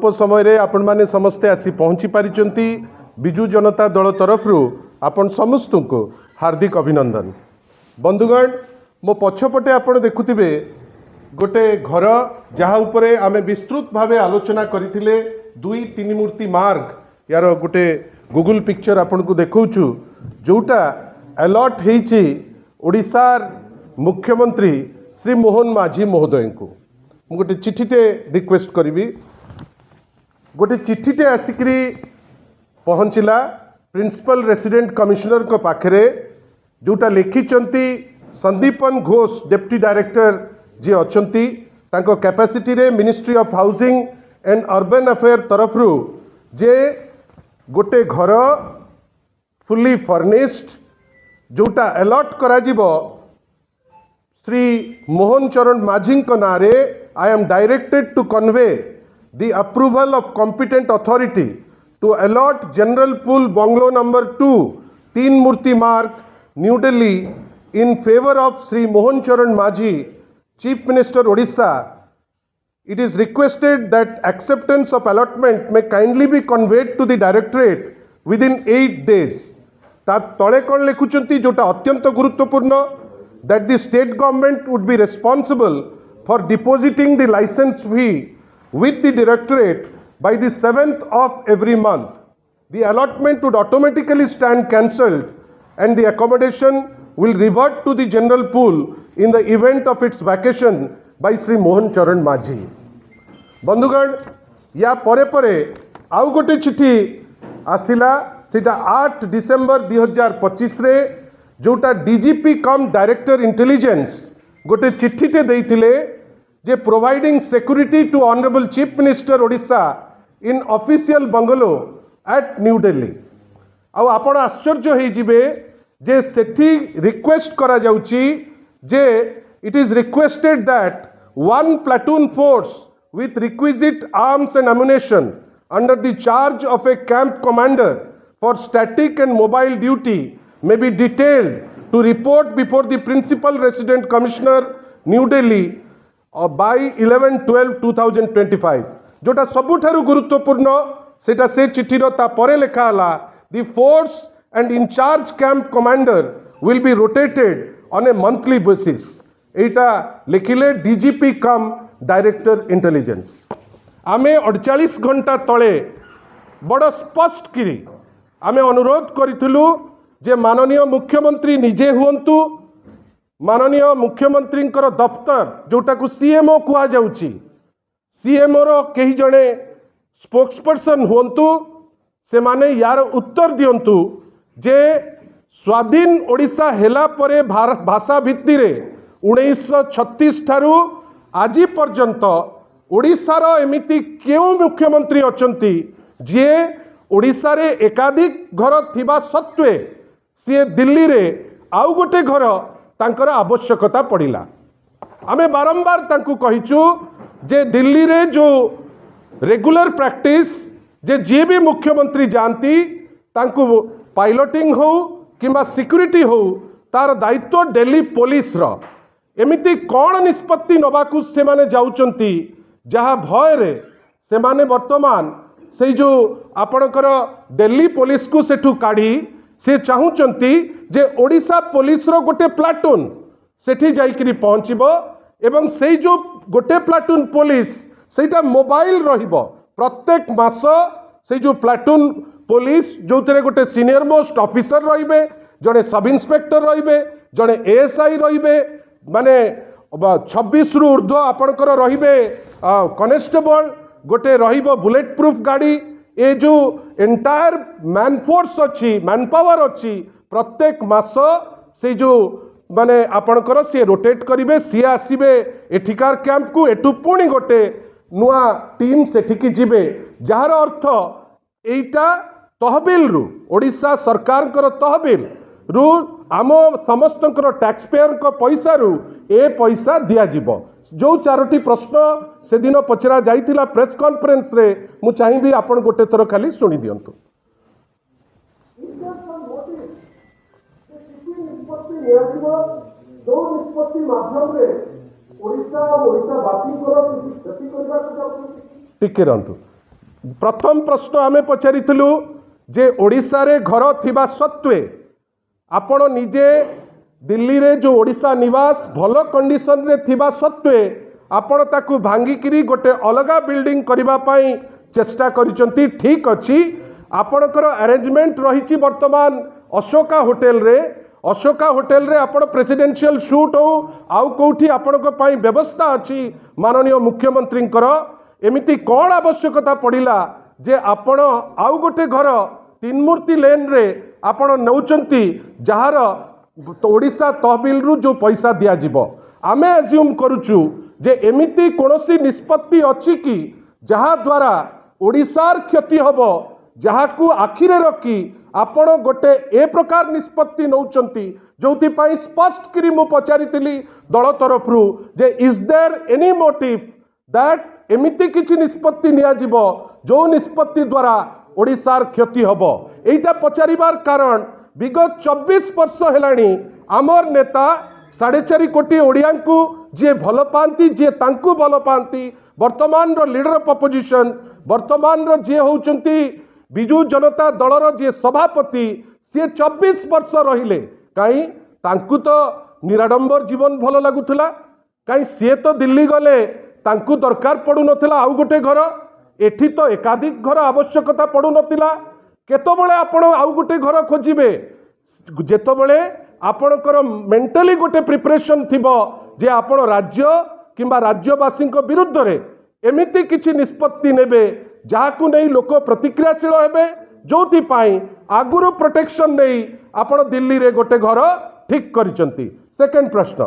अल्प समय रे आपण माने समस्ते आसी पहुँची पारिचंती। बिजु जनता दल तरफ आपण समस्त को हार्दिक अभिनंदन। बंधुगण मो पछपटे आपण देखुथिबे गोटे घर जहाँ उपरे आमे विस्तृत भावे आलोचना करथिले 2-3 मूर्ति मार्ग यार गोटे गूगल पिक्चर आपण को देखौछु जोटा अलॉट हेछि ओडिशार मुख्यमंत्री श्री मोहन माझी महोदय को गोटे चिठीटे रिक्वेस्ट करी। गोटे चिठीटे आसिकरी पहुँचला प्रिंसिपल रेसिडेंट कमिश्नर को पाखरे जोटा लिखिचंती संदीपन घोष डेप्टी डायरेक्टर जी अछंती तांको कैपेसिटी रे ministry of housing and urban affair तरफ जे गोटे घर फुली फर्निश्ड जोटा अलॉट करा जिवो श्री मोहन चरण माझी को नारे I am directed to convey the approval of competent authority to allot general pool bungalow number 2 3 Murti Marg New Delhi in favor of Sri Mohan Charan Majhi, Chief Minister Odisha. It is requested that acceptance of allotment may kindly be conveyed to the directorate within 8 days. ता तले कौन लिखुचंती जोटा अत्यंत गुरुत्वपूर्ण that the state government would be responsible for depositing the license fee with the directorate by the 7th of every month. The allotment would automatically stand cancelled and the accommodation will revert to the general pool in the event of its vacation by Sri Mohan Charan Majhi. बंधुगण या परे परे आउ गोटे चिठी आसिला सीटा 8 December 2025 रे जोटा डीजीपी कम डायरेक्टर इंटेलिजेंस गोटे चिठीटे देइथिले जे providing security to honourable chief minister Odisha in official bungalow at New Delhi. आउ आपण आश्चर्य हेइ जिवे जे सेठी रिक्वेस्ट करा जाउची जे it is requested that 1 platoon force with requisite arms and ammunition under the charge of a camp commander for static and mobile duty may be detailed to report before the principal resident commissioner New Delhi by 11/12/2025। जोटा सबुठारु गुरुत्वपूर्ण सेटा से चिठीर ता परे लेखा हला the force and in charge camp commander will be rotated on a monthly basis। Etah लिखिले DGP come director intelligence. आमे 48 घंटा तले बड़ स्पष्ट किरी आमे अनुरोध करिथिलु जे माननीय मुख्यमंत्री निजे हुंतु माननीय मुख्यमंत्री दफ्तर जोटा को सीएमओ कुआ जाउची सीएमओ रो कई जणे स्पोक्सपर्सन हुंतु से माने यार उत्तर दियंतु जे स्वाधीन ओडिशा हेला परे भाषा भित्ति रे 1936 ठारू आज पर्यंत ओडिशार एमिति केउ मुख्यमंत्री अचंती जे ओडिशा रे एकाधिक घर थिबा सत्वे सी दिल्ली रे आउ गोटे घर तांकर आवश्यकता पड़िला। आमे बारंबार तांकु कहिचु जे दिल्ली रे जो रेगुलर प्रैक्टिस जे जे भी मुख्यमंत्री जानती तांकु पायलटिंग हो किंबा सिक्यूरिटी हो तार दायित्व दिल्ली पुलिस रो एमिति कौन निष्पत्ति नबाकू से माने जाउचंती जहाँ भय रे से माने वर्तमान से जो आपणकर दिल्ली पुलिस को सेठू काढ़ी से चाहूचंती जे ओडिशा पुलिस रो गोटे प्लाटून सेठी जाइकरी पहुँचबो एवं से जो गोटे प्लाटून पुलिस सेटा मोबाइल रहिबो प्रत्येक मास से जो प्लाटून पुलिस जो थे गोटे सीनियर मोस्ट ऑफिसर रहिबे जड़े सब इन्स्पेक्टर रहिबे जड़े एएसआई रहिबे माने 26 रु ऊर्ध्व आपणकर रहिबे कनेस्टेबल गोटे रहिबो बुलेट प्रूफ गाड़ी ए जो एंटायर मैन फोर्स अच्छी मैन पावर अच्छी प्रत्येक मास से जो माने आपणकर सी रोटेट करिवे सी आसीबे एठिकार कैंप को एठू पुणी गोटे नुआ टीम सेठिकी जिबे जार अर्थ एटा तहबिल रु ओडिशा सरकार तहबिल रु आम समस्त टैक्स पेयर को पैसा रु ए पैसा दिया जिवो। जो 4टी प्रश्न से दिन पचरा जाइथिला प्रेस कॉन्फ्रेंस रे मु चाहिबी आपण गोटे थर खाली सुनी दियंतु। टिके रहतु प्रथम प्रश्न आमे पचारिथिलु जे ओडिशा रे घर थिबा सत्वे आपण निजे दिल्ली रे जो ओडिशा निवास भल कंडीशन रे थिबा सत्वे आपण ताकू भांगिकिरी गोटे अलगा बिल्डिंग करिबा पई चेष्टा करिसंती। ठीक अछि, आपणकर अरेंजमेंट रही वर्तमान अशोका होटेल रे आपण प्रेसिडेंशियल शूट हो आउ कोठी आपणक पई व्यवस्था अछि माननीय मुख्यमंत्री एमिति कौन आवश्यकता पड़िला जे आपण आउ गोटे घर तीन मूर्ति लेन रे आपण नौचंती जहार ओडिशा तहबिल रु जो पैसा दिया जिवो आमे एज्यूम करूचु जे एमिति कोनोसी निष्पत्ति अछि कि जहा द्वारा ओडिशार क्षति हबो जहाकू आखिरे रखी आपण गोटे ए प्रकार निष्पत्ति नौचंती जोथि पई स्पष्ट करी मु पचारितिली दल तरफरु जे is there any motive that एमिति किछि निष्पत्ति निया जिवो जो निष्पत्ति द्वारा ओडिशार क्षति हबो। एइटा पचारिबार कारण विगत 24 वर्ष हेलाणी आमर नेता 4.5 कोटी ओडिया को जे भल पाती जे तांकु भल पाती वर्तमान रो लीडर ऑफ अपोजिशन वर्तमान रो जे होउचंती बिजू जनता दलर जे सभापति सी 24 वर्ष रहिले कहीं तांकु तो निराडंबर जीवन भल लगुला कहीं सी तो दिल्ली गले तांकु दरकार पड़ू नथिला आउ गोटे घर एठी तो एकाधिक घर आवश्यकता पड़ू नथिला केतबेले आपण आउ गोटे घर खोजिबे जेतबेले आपणकर मेंटली गोटे प्रिपरेशन थिबो जे आपण राज्य किंबा राज्यवासी विरुद्ध रे एमिति किछि निष्पत्ति नेबे जहाकू नहीं लोक प्रतिक्रियाशील हेबे जोथि पाई आगुरु प्रोटेक्शन नहीं आपण दिल्ली रे गोटे घर ठीक करिसंती। सेकंड प्रश्न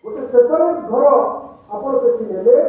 गोटे सेपरेट घर आपण सेठी नेबे